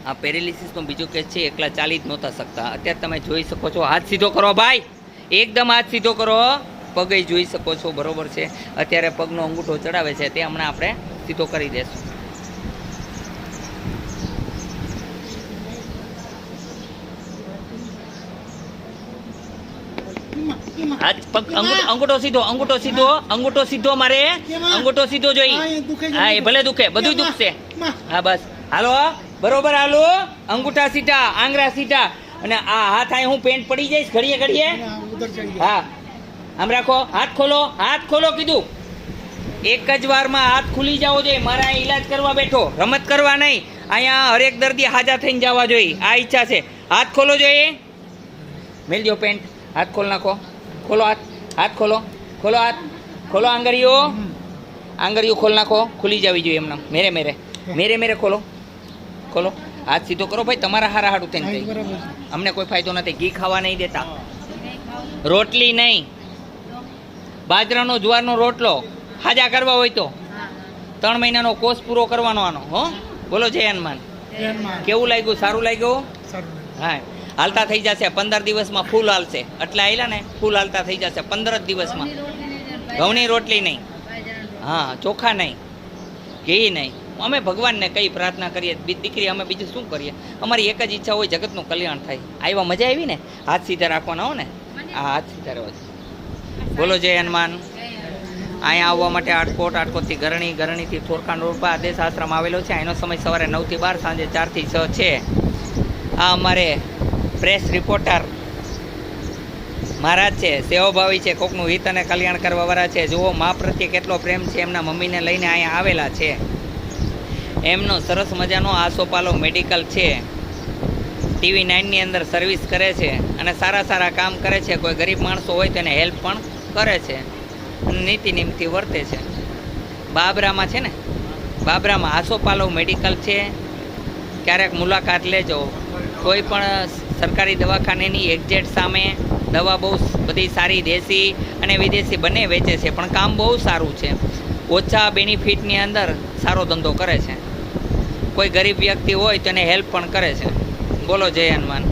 આ પેરેલિસિસનો બીજો કેસ છે, એકલા ચાલી જ નહોતા શકતા. અત્યારે તમે જોઈ શકો છો, હાથ સીધો કરો ભાઈ, એકદમ હાથ સીધો કરો. પગ જોઈ શકો છો, બરોબર છે. અત્યારે પગનો અંગૂઠો ચડાવે છે, તે હમણાં આપણે સીધો કરી દઈશું. અંગૂઠો સીધો, અંગૂઠો સીધો, અંગૂઠો સીધો, મારે અંગૂઠો સીધો જોઈ. હા, એ ભલે દુખે, બધું દુખશે. હા બસ, હાલો બરોબર, હાલો અંગૂઠા સીધા, આંગળા સીધા. અને આ હાથ અહીં હું પેન્ટ પડી જઈશ ઘડીએ ઘડીએ. હા, આમ રાખો, હાથ ખોલો, હાથ ખોલો કીધું. એક જ વારમાં હાથ ખુલી જવો જોઈએ. મારા ઈલાજ કરવા બેઠો, રમત કરવા નહીં. અહીંયા હરેક દર્દી હાજા થઈને જવા જોઈએ, આ ઈચ્છા છે. હાથ ખોલો જોઈએ, મેલજો પેન્ટ, હાથ ખોલ નાખો, ખોલો હાથ, હાથ ખોલો, ખોલો હાથ, ખોલો આંગળીઓ, આંગળીઓ ખોલ નાખો, ખુલી જવી જોઈએ એમને. મેરે મેરે મેરે મેરે ખોલો, ખોલો. હાથ સીધો કરો ભાઈ, તમારા હારા હાડું થઈને થઈ. અમને કોઈ ફાયદો નથી. ઘી ખાવા નહીં દેતા, રોટલી નહીં, બાજરાનો જુવારનો રોટલો હાજા કરવા હોય તો 3 મહિનાનો કોર્સ પૂરો કરવાનો આનો. હો, બોલો જય હનુમાન. કેવું લાગ્યું? સારું લાગ્યું? હા, હાલતા થઈ જશે 15 દિવસમાં, ફૂલ હાલશે. એટલે આવેલા ને, ફૂલ હાલતા થઈ જશે 15 દિવસમાં. ઘઉંની રોટલી નહીં, હા, ચોખા નહીં, ઘી નહીં. અમે ભગવાનને કઈ પ્રાર્થના કરીએ, દીકરી અમે બીજું શું કરીએ? અમારી એક જ ઈચ્છા હોય, જગતનું કલ્યાણ થાય. આવ્યા, મજા આવી ને? હાથ સીધા રાખવાના હો ને, આ હાથ સીધા રહેવા. બોલો જય હનુમાન. અહીંયા આવવા માટે આટકોટથી ગરણી, ગરણીથી થોરખાન રોડ પર આદેશ આશ્રમ આવેલો છે. અહીંનો સમય સવારે 9 થી 12, સાંજે 4 થી 6 છે. આ અમારે પ્રેસ રિપોર્ટર મહારાજ છે, સેવાભાવી છે, કોકનું હિત અને કલ્યાણ કરવાવાળા છે. જુઓ મા પ્રત્યે કેટલો પ્રેમ છે. એમના મમ્મીને લઈને અહીંયા આવેલા છે. એમનો સરસ મજાનો આસોપાલો મેડિકલ છે. TV 9ની અંદર સર્વિસ કરે છે અને સારા સારા કામ કરે છે. કોઈ ગરીબ માણસો હોય તો એને હેલ્પ પણ કરે છે અને નીતિ નિયમથી વર્તે છે. બાબરામાં છે ને, બાબરામાં આસોપાલો મેડિકલ છે. ક્યારેક મુલાકાત લેજો. કોઈ પણ સરકારી દવાખાનેની એક્ઝેક્ટ સામે દવા બહુ બધી સારી, દેશી અને વિદેશી બંને વેચે છે. પણ કામ બહુ સારું છે. ઓછા બેનિફિટની અંદર સારો ધંધો કરે છે. કોઈ ગરીબ વ્યક્તિ હોય તો એને હેલ્પ પણ કરે છે. બોલો જય હનુમાન.